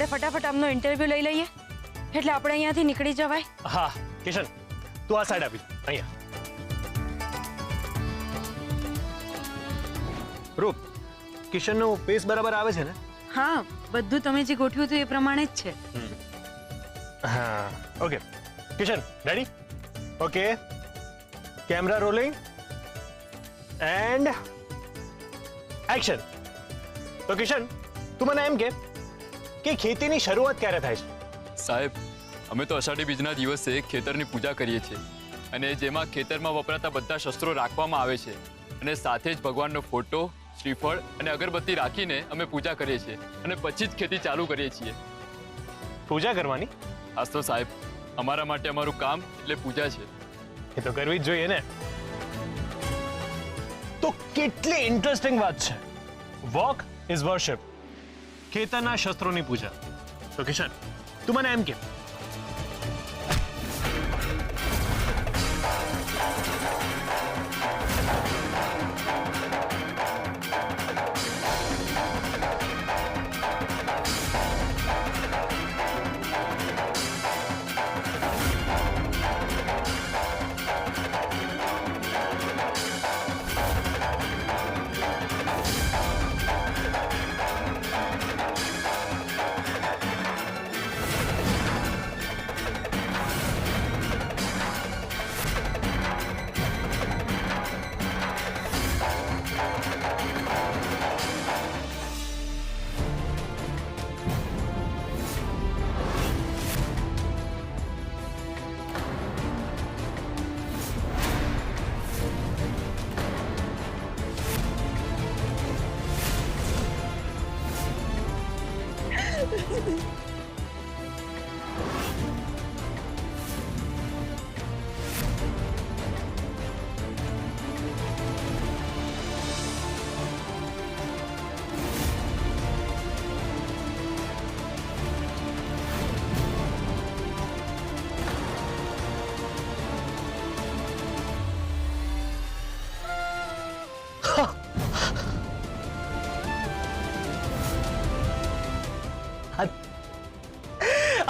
આપણે ફટાફટ આમનો ઇન્ટરવ્યુ લઈ લઈએ એટલે આપણે અહીંયાથી નીકળી જવાય. હા કિશન, તું આ સાઈડ આપી અહીંયા. રૂપ, કિશનનો પેસ બરાબર આવે છે ને? હા, બધું તમે જે ગોઠવ્યું હતું એ પ્રમાણે જ છે. હા okay Kishan, ready? Okay, camera rolling and action. તો કિશન, તું મને એમ કે ખેતીની શરૂઆત ક્યારે થાય છે? સાહેબ, અમે તો અષાઢી બીજના દિવસે ખેતરની પૂજા કરીએ છીએ અને જેમાં ખેતરમાં વપરાતા બધા શસ્ત્રો રાખવામાં આવે છે અને સાથે જ ભગવાનનો ફોટો, શ્રીફળ અને અગરબત્તી રાખીને અમે પૂજા કરીએ છીએ અને પછી જ ખેતી ચાલુ કરીએ છીએ. પૂજા કરવાની? આજ તો સાહેબ, અમારા માટે અમારું કામ એટલે પૂજા છે. એ તો કરવી જ જોઈએ ને. તો કેટલી ઇન્ટરેસ્ટિંગ વાત છે. વોક ઇઝ વર્શિપ, ખેતરના શસ્ત્રોની પૂજા. તો કિશન, તું મને એમ કે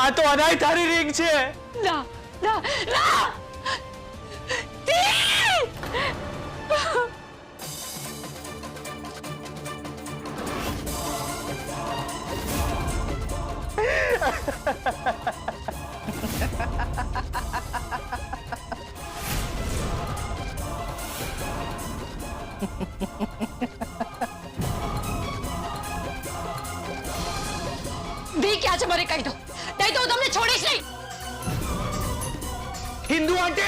આ તો અનાય તારી રીંગ છે. ના ના ના, દી ક્યાં છે મને કહી દો, નહીં તો હું તમને છોડીશ નહીં. હિન્દુ આંટે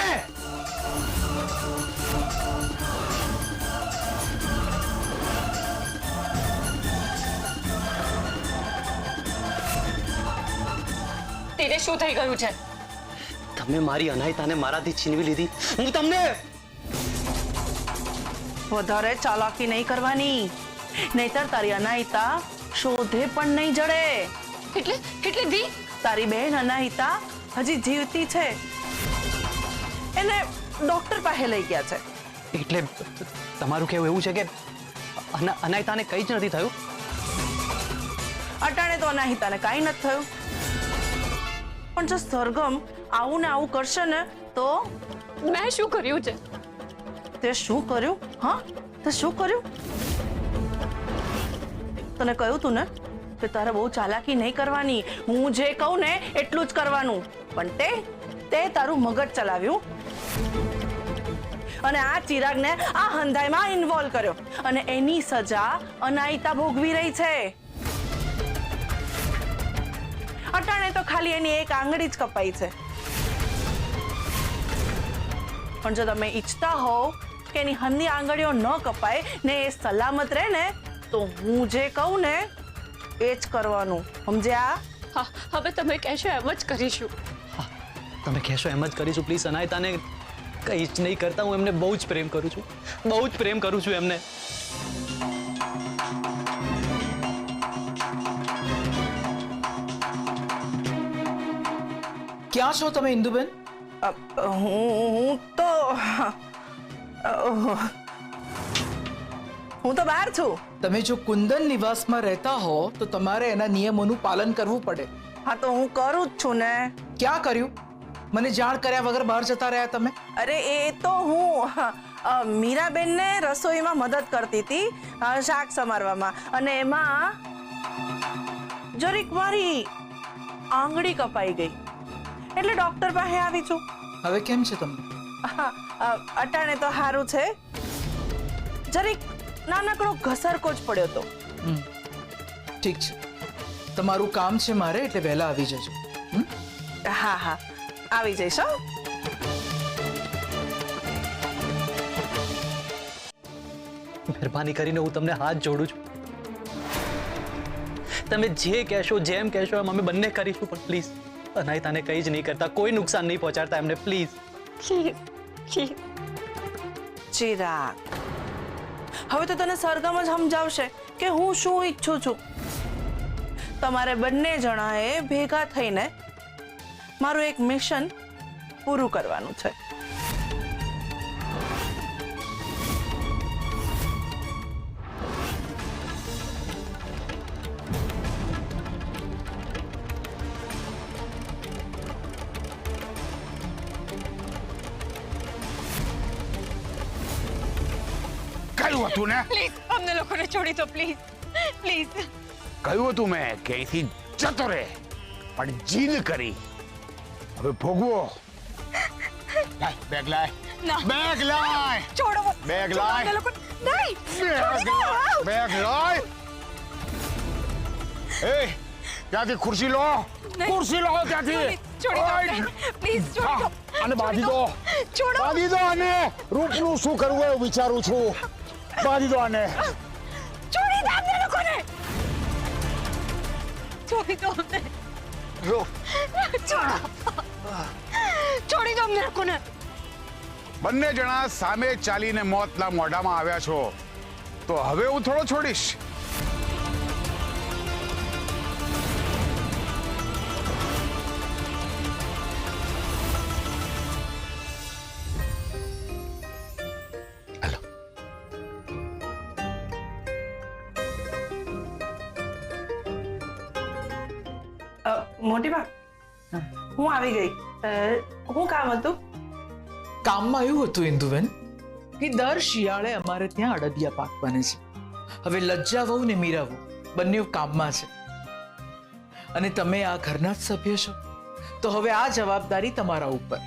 તેને શું થઈ ગયું છે? તમે મારી અનાયતાને મારાથી છીનવી લીધી. હું તમને વધારે ચાલાકી નહીં કરવાની, નહીતર તારી અનાયતા શોધે પણ નહીં જડે. એટલે દી, તારી બહેન અનાહિતા હજી જીવતી છે, એને ડોક્ટર પાસે લઈ ગયા છે. એટલે તમારું કહેવું એવું છે કે અનાયતાને કંઈ જ નથી થયું? અટાણે તો અનાહિતાને કાંઈ નથી થયું, પણ જો સરગમ આવું ને આવું કરશે ને તો મેં શું કર્યું છે? તે શું કર્યું? હા, તે શું કર્યું? તને કહ્યું તું ને કે તારે બહુ ચાલાકી નહીં કરવાની, હું જે કહું ને એટલું જ કરવાનું. પણ તે તારું મગજ ચલાવ્યું અને આ ચિરાગને આ હંધાઈમાં ઇન્વોલ્વ કર્યો અને એની સજા અનાયતા ભોગવી રહી છે. અટાણે તો ખાલી એની એક આંગળી જ કપાઈ છે, પણ જો તમે ઈચ્છતા હોવ કે એની હંધી આંગળીઓ ન કપાય ને એ સલામત રહે ને તો હું જે કહું ને એ જ કરવાનું, સમજ્યા? હા, હવે તમે કહેશો એમ જ કરીશું. તમે કહેશો એમ જ કરીશું. પ્લીઝ અનાયતાને કંઈ જ નહીં કરતા. હું એમને બહુ જ પ્રેમ કરું છું, બહુ જ પ્રેમ કરું છું એમને. ક્યાં છો તમે ઇન્દુબેન? હું તો હું તો બહાર છું. તમે જો કુંદન નિવાસમાં રહેતા હો તો તમારે એના નિયમોનું પાલન કરવું પડે. હા તો હું કરું જ છું ને. ક્યાં કર્યું? મને જાણ કર્યા વગર બહાર જતા રહ્યા તમે. અરે એ તો હું મીરાબેનને રસોઈમાં મદદ કરતી હતી, શાક સમારવામાં, અને એમાં જરીક મારી આંગળી કપાઈ ગઈ એટલે ડોક્ટર પાસે આવી છું. હવે કેમ છે તમને? અટાણે તો સારું છે. જરીક નાનકડો ઘસરકો જ પડ્યો તો. ઠીક છે, તમારું કામ છે મારે, એટલે વહેલા આવી જજો. હા હા આવી જઈશ. હો મહેરબાની કરીને હું તમને હાથ જોડું છું. તમે જે કહેશો, જેમ કહેશો એમ અમે બંને કરીશું, પણ પ્લીઝ અનાયતાને કંઈ જ નહીં કરતા, કોઈ નુકસાન નહીં પહોંચાડતા એમને, પ્લીઝ. ચિરાગ, હવે તો તને સરગમ જ સમજાવશે કે હું શું ઈચ્છું છું. તમારે બંને જણાએ ભેગા થઈને મારું એક મિશન પૂરું કરવાનું છે. કહ્યું હતું ને, પ્લીઝ અમને લોકોને છોડી દો, પ્લીઝ પ્લીઝ. કહ્યું હતું મેં કે અહીંથી જતો રહે, પણ જીદ કરી. હવે ભોગવો. લાય બેગ, લાય ના. બેગ, લાય છોડો. બેગ, છોડો લાય. અમને લોકોને. નહીં. બેગ, લાય. એ ત્યાંથી ખુરશી લો. નહીં. ખુરશી લો ત્યાંથી. છોડી દો ઓય. અમને. પ્લીઝ છોડી દો. આને બાંધી દો. છોડો. બાંધી દો આને. રૂપનું શું કરવું એવું વિચારું છું. બાંધી દો આને. છોડી દો અમને લોકોને. છોડી દો અમને. છોડી દો અમને લોકોને. બંને જણા સામે ચાલીને મોતના મોઢામાં આવ્યા છો, તો હવે હું થોડો છોડીશ. હાલો. મોટી બા, હું આવી ગઈ. હું કામ હતું? કામમાં એવું હતું ઇન્દુબેન કે દર શિયાળે અમારે ત્યાં અડદિયા પાક બને છે. હવે લજ્જા વહુ ને મીરા વહુ બંને કામમાં છે, અને તમે આ ઘરના જ સભ્ય છો, તો હવે આ જવાબદારી તમારા ઉપર.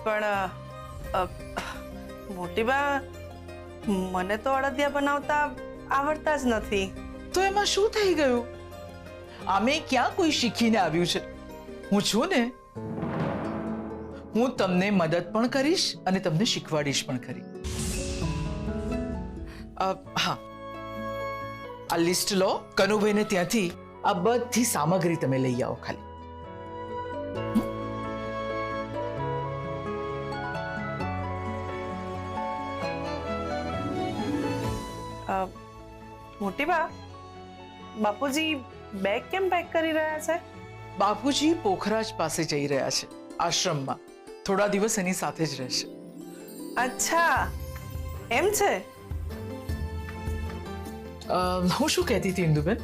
પણ મોટી બા, મને તો અડદિયા બનાવતા આવડતા જ નથી. તો એમાં શું થઈ ગયું? આમે ક્યાં કોઈ શીખીને આવ્યું છે? હું છું ને, હું તમને મદદ પણ કરીશ અને તમને શીખવાડીશ પણ ખરી. હા, આ લિસ્ટ લો, કનુભાઈને ત્યાંથી આ બધી સામગ્રી તમે લઈ આવો ખાલી. મોટી બા, બાપુજી બેગ કેમ પેક કરી રહ્યા છે? બાપુજી પોખરાજ પાસે જઈ રહ્યા છે, આશ્રમમાં. થોડા દિવસ એની સાથે જ રહેશે. અચ્છા, એમ છે. હું શું કહેતી હતી ઇન્દુબેન,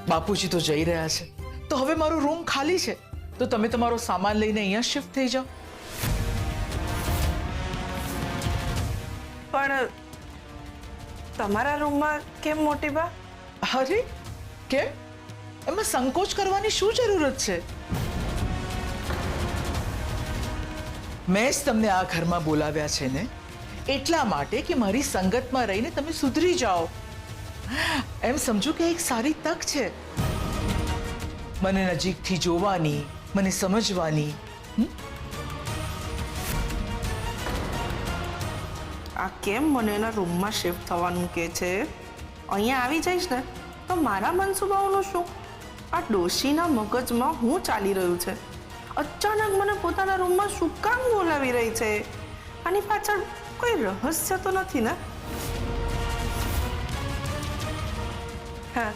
બાપુજી તો જઈ રહ્યા છે, તો હવે મારો રૂમ ખાલી છે, તો તમે તમારો સામાન લઈને અહીંયા શિફ્ટ થઈ જાઓ. પણ તમારા રૂમમાં કેમ મોટી બા? અરે કેમ? એમાં સંકોચ કરવાની શું જરૂરત છે? મેં જ તમને આ ઘરમાં બોલાવ્યા છે ને, એટલા માટે કે મારી સંગતમાં રહીને તમે સુધરી જાઓ. એમ સમજો કે એક સારી તક છે મને નજીકથી જોવાની, મને સમજવાની. આ કેમ મને એના રૂમમાં શિફ્ટ થવાનું કે છે? અહીંયા આવી જઈશ ને તો મારા મનસુબાઓનું શું? આ ડોશીના મગજમાં શું ચાલી રહ્યું છે? અચાનક મને પોતાના રૂમમાં શું કામ બોલાવી રહી છે? આની પાછળ કોઈ રહસ્ય તો નથી ને? હા,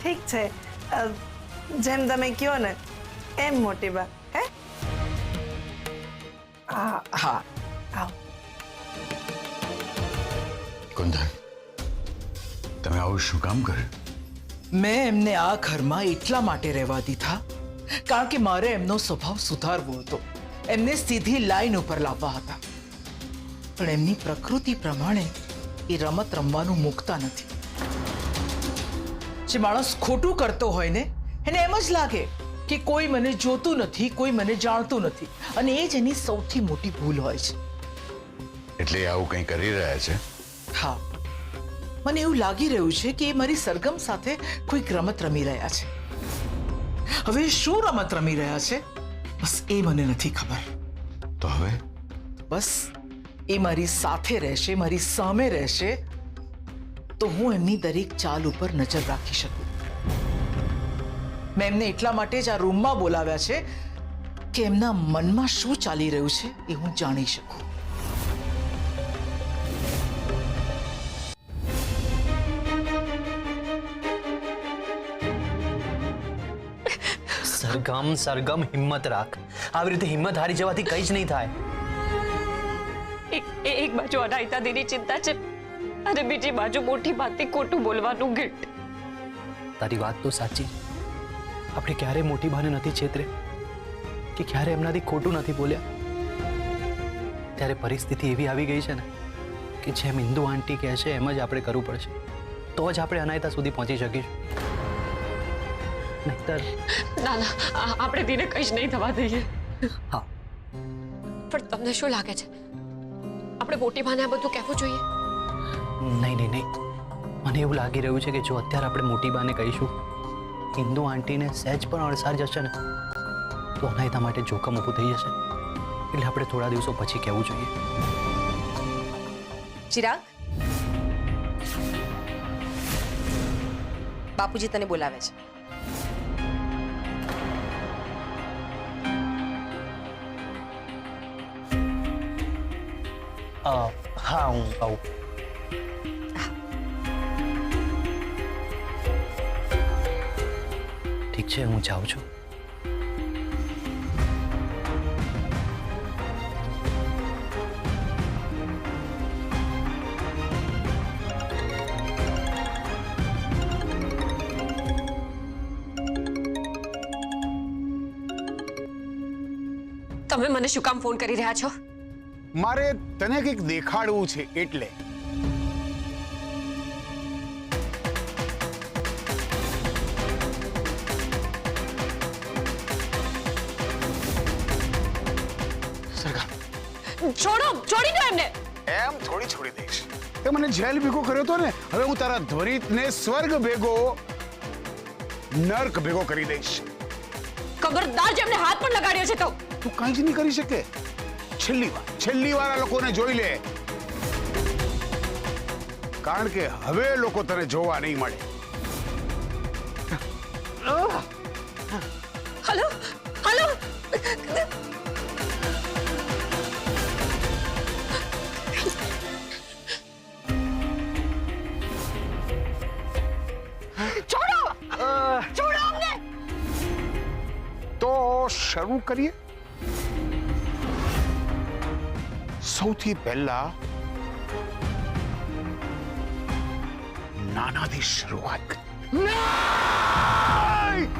ઠીક છે, જેમ તમે કહો ને એમ મોટી બા. હે? હા, હા, આવ. કુંદન, તમે આવું શું કામ કર્યું? મેં એમને આ ઘરમાં એટલા માટે રહેવા દીધા કારણ કે મારે એમનો સ્વભાવ સુધારવો હતો, એમને સીધી લાઈન ઉપર લાવવા હતા. પણ એમની પ્રકૃતિ પ્રમાણે એ રમત રમવાનું મૂકતા નથી. જે માણસ ખોટું કરતો હોય ને એને એમ જ લાગે કે કોઈ મને જોતું નથી, કોઈ મને જાણતું નથી, અને એ જ એની સૌથી મોટી ભૂલ હોય છે. એટલે એ આવું કંઈ કરી રહ્યા છે? હા, મને એવું લાગી રહ્યું છે કે એ મારી સરગમ સાથે કોઈક રમત રમી રહ્યા છે. હવે શું રમત રમી રહ્યા છે બસ એ મને નથી ખબર. તો હવે બસ એ મારી સાથે રહેશે, મારી સામે રહેશે, તો હું એમની દરેક ચાલ ઉપર નજર રાખી શકું. મેં એમને એટલા માટે જ આ રૂમમાં બોલાવ્યા છે કે એમના મનમાં શું ચાલી રહ્યું છે એ હું જાણી શકું. સરગમ સરગમ હિંમત રાખ. આવી રીતે હિંમત હારી જવાથી કંઈ જ નહીં થાય. એક બાજુ અનાયતા દીની ચિંતા છે અને બીજી બાજુ મોટી વાતથી ખોટું બોલવાનું ગિલ્ટ. તારી વાત તો સાચી. આપણે ક્યારે મોટી બાને નથી છેતરે કે ક્યારે એમનાથી ખોટું નથી બોલ્યા. ત્યારે પરિસ્થિતિ એવી આવી ગઈ છે ને કે જેમ ઇન્દુ આંટી કહે છે એમ જ આપણે કરવું પડશે, તો જ આપણે અનાયતા સુધી પહોંચી શકીશું. નહીતર ના ના, આપણે દીને કંઈ જ નહીં થવા દઈએ. હા, પણ તમને શું લાગે છે આપણે મોટી બાને આ બધું કહેવું જોઈએ? નહીં નહીં નહીં, મને એવું લાગી રહ્યું છે કે જો અત્યારે આપણે મોટી બાને કહીશું, ઇન્દુ આંટીને સહેજ પણ અણસાર જશે ને તો અનાયતા માટે જોખમ ઊભું થઈ જશે. એટલે આપણે થોડા દિવસો પછી કહેવું જોઈએ. ચિરાગ, બાપુજી તને બોલાવે છે. હા, હું આવું. ઠીક છે, હું જાઉં છું. તમે મને શું કામ ફોન કરી રહ્યા છો? મારે તને કંઈક દેખાડવું છે એટલે. છોડો, છોડી દો એમને. એમ થોડી છોડી દઈશ. તે મને જેલ ભેગો કર્યો તો ને, હવે હું તારા ધ્વરિતને સ્વર્ગ ભેગો નર્ક ભેગો કરી દઈશ. ખબરદાર જેમને હાથ પણ લગાડ્યો છે તો. તું કાંઈ જ નહીં કરી શકે. છેલ્લી વાર આ લોકોને જોઈ લે, કારણ કે હવે લોકો તને જોવા નહીં મળે. હલો હલો, છોડો છોડો અમને. તો શરૂ કરીએ. સૌથી પહેલા નાનાથી શરૂઆત. નહીં!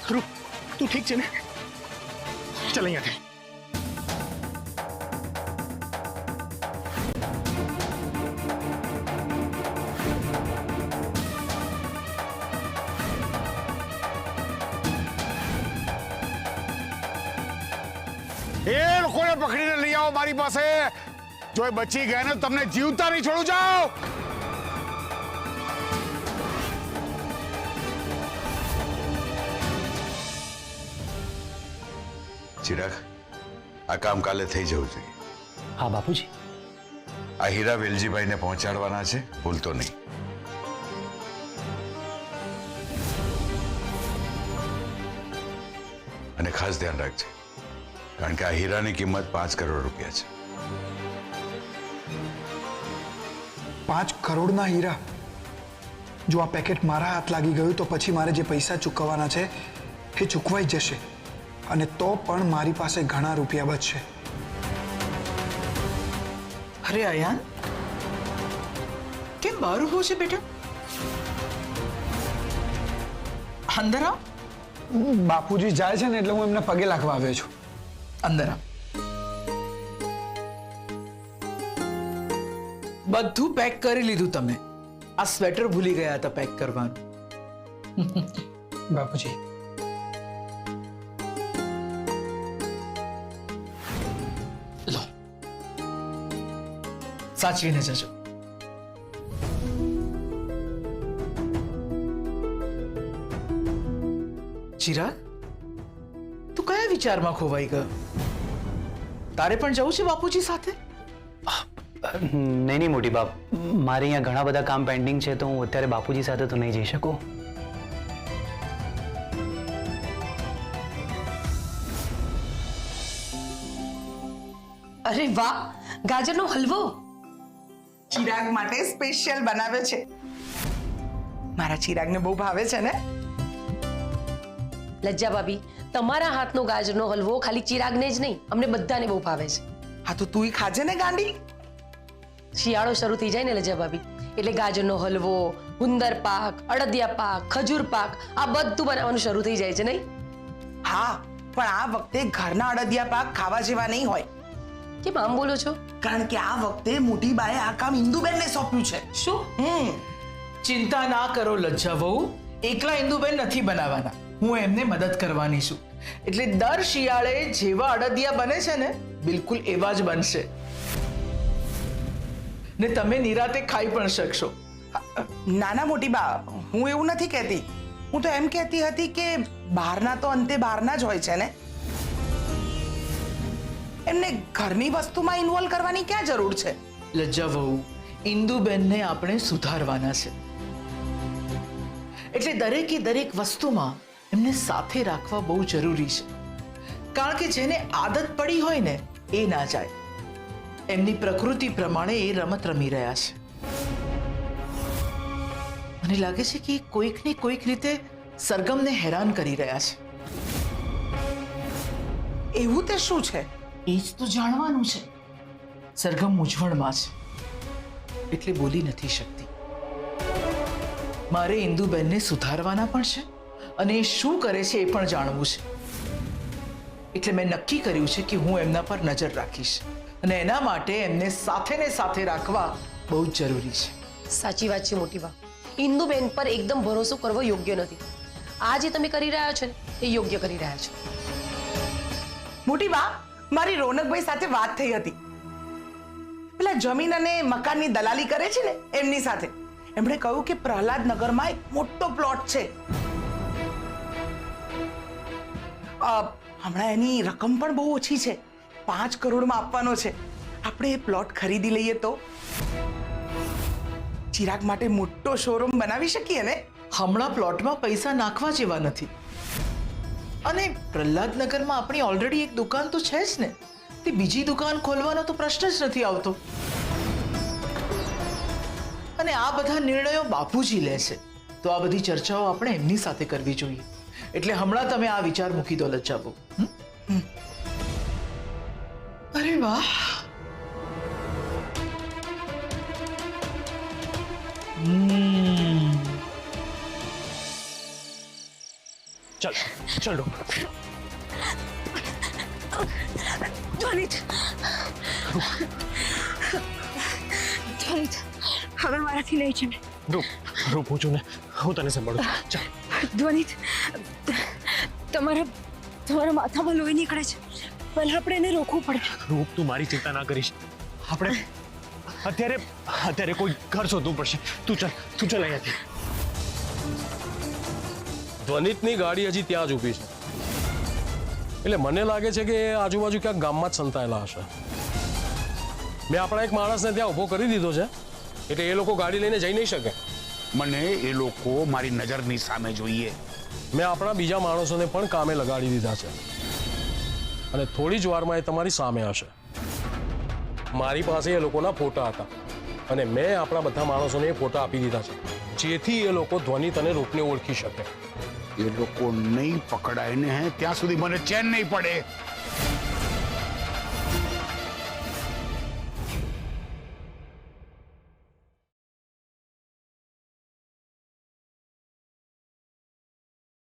રૂપ, તું ઠીક છે ને? ચાલ અહીંયાથી. એ લોકોને પકડીને લઈ આવો મારી પાસે. જો એ બચી ગયા ને તમને જીવતા નહીં છોડું. જાઓ. ચિરાગ, આ કામ કાલે થઈ જવું જોઈએ. હા બાપુજી. આ હીરા વેલજીભાઈને પહોંચાડવાના છે, ભૂલતો નહીં. અને ખાસ ધ્યાન રાખજે, કારણ કે આ હીરાની કિંમત 5 કરોડ રૂપિયા છે. 5 કરોડના હીરા? જો આ પેકેટ મારા હાથ લાગી ગયું તો પછી મારે જે પૈસા ચૂકવવાના છે એ ચૂકવાઈ જશે, અને તો પણ મારી પાસે ઘણા રૂપિયા બચશે. અરે અયાન, કેમ બહાર ઊભો છે બેટા? અંદર આવ. બાપુજી જાય છે ને એટલે હું એમને પગે લાગવા આવ્યો છું. અંદર આવ. બધું પેક કરી લીધું તમે. આ સ્વેટર ભૂલી ગયા હતા પેક કરવાનું. બાપુજી, લો, સાચવીને જજો. ચિરાગ, તું કયા વિચારમાં ખોવાઈ ગયો? તારે પણ જવું છે બાપુજી સાથે? નહીં મોટી બાપ, મારે અહીંયા ઘણા બધા કામ પેન્ડિંગ છે, તો હું અત્યારે બાપુજી સાથે તો નહીં જઈ શકું. અરે વાહ, ગાજરનો હલવો ચિરાગ માટે સ્પેશિયલ બનાવ્યો છે. મારા ચિરાગને બહુ ભાવે છે ને. લજ્જા ભાભી, તમારા હાથનો ગાજરનો હલવો ખાલી ચિરાગને જ નહીં, અમને બધાને બહુ ભાવે છે. હા તો તુંય ખાજે ને ગાંડી. શિયાળો શરૂ થઈ જાય ને લજ્જા ભાભી, એટલે ગાજરનો હલવો, ગુંદર પાક, અડદિયા પાક, ખજૂર પાક, આ બધું બનાવવાનું શરૂ થઈ જાય છે નહીં? હા, પણ આ વખતે ઘરના અડદિયા પાક ખાવા જેવા નહીં હોય. કેમ આમ બોલો છો? કારણ કે આ વખતે મોટી બાએ આ કામ ઇન્દુબેનને સોંપ્યું છે. શું? ચિંતા ના કરો લજ્જા વહુ, એકલા ઇન્દુબેન નથી બનાવવાના, હું એમને મદદ કરવાની છું. એટલે દર શિયાળે જેવા અડદિયા બને છે ને, બિલકુલ એવા જ બનશે, ને તમે નિરાતે ખાઈ પણ શકશો. નાના મોટી બા, હું એવું નથી કહેતી. હું તો એમ કહેતી હતી કે બહારના તો અંતે બહારના જ હોય છે ને. એમને ઘરની વસ્તુમાં ઇન્વોલ્વ કરવાની ક્યાં જરૂર છે? લજ્જા વહુ, ઇન્દુબેનને આપણે સુધારવાના છે, એટલે દરેકે દરેક વસ્તુમાં એમને સાથે રાખવા બહુ જરૂરી છે. કારણ કે જેને આદત પડી હોય ને એ ના જાય. એમની પ્રકૃતિ પ્રમાણે એ રમત રમી રહ્યા છે. મને લાગે છે કે કોઈક ને કોઈક રીતે સરગમને હેરાન કરી રહ્યા છે. એવું તે શું છે? એ જ તો જાણવાનું છે. સરગમ મૂંઝવણમાં છે, એટલે બોલી નથી શકતી. મારે ઇન્દુબેનને સુધારવાના પણ છે, અને એ શું કરે છે એ પણ જાણવું છે. એટલે મેં નક્કી કર્યું છે કે હું એમના પર નજર રાખીશ, અને એના માટે એમને સાથે ને સાથે રાખવા બહુ જ જરૂરી છે. સાચી વાત છે મોટી બા, ઇન્દુબેન પર એકદમ ભરોસો કરવો યોગ્ય નથી. આ જે તમે કરી રહ્યા છો ને એ યોગ્ય કરી રહ્યા છો. મોટી બા, મારી રોનકભાઈ સાથે વાત થઈ હતી. પેલા જમીન અને મકાનની દલાલી કરે છે ને એમની સાથે. એમણે કહ્યું કે પ્રહલાદનગરમાં એક મોટો પ્લોટ છે. હમણાં એની રકમ પણ બહુ ઓછી છે, 5 કરોડમાં આપવાનો છે. આપણે એ પ્લોટ ખરીદી લઈએ તો ચિરાગ માટે મોટો શોરૂમ બનાવી શકીએ ને. હમણાં પ્લોટમાં પૈસા નાખવા જેવા નથી, અને પ્રહલાદનગરમાં આપણી ઓલરેડી એક દુકાન તો છે જ ને, તે બીજી દુકાન ખોલવાનો તો પ્રશ્ન જ નથી આવતો. અને આ બધા નિર્ણયો બાપુજી લે છે, તો આ બધી ચર્ચાઓ આપણે એમની સાથે કરવી જોઈએ. એટલે હમણાં તમે આ વિચાર મૂકી દો લજ્જાબુ. અરે વાહ, चल चल रो ધ્વનિત, ધ્વનિત, હવે મારાથી નહીં છે. રો પૂછું ને, હું તને સંભાળું. ચાલ. ધ્વનિત, તમારા માથામાં લોહી નીકળે છે. પણ આપણે એને રોકવું પડે. રૂપ, તું મારી ચિંતા ના કરીશ. આપણે અત્યારે કોઈ ઘર શોધવું પડશે. તું ચાલ અહીંયાથી. ધ્વનિતની ગાડી હજી ત્યાં જ ઊભી છે, એટલે મને લાગે છે કે એ આજુબાજુ ક્યાંક ગામમાં જ સંતાયેલા હશે. મેં આપણા એક માણસને ત્યાં ઊભો કરી દીધો છે, એટલે એ લોકો ગાડી લઈને જઈ નહીં શકે. મને એ લોકો મારી નજરની સામે જોઈએ. મેં આપણા બીજા માણસોને પણ કામે લગાડી દીધા છે, અને થોડી જ વારમાં એ તમારી સામે હશે. મારી પાસે એ લોકોના ફોટા હતા, અને મેં આપણા બધા માણસોને એ ફોટા આપી દીધા છે, જેથી એ લોકો ધ્વનિત અને રૂપને ઓળખી શકે. એ લોકો નહીં પકડાય ને ત્યાં સુધી મને ચેન નહીં પડે.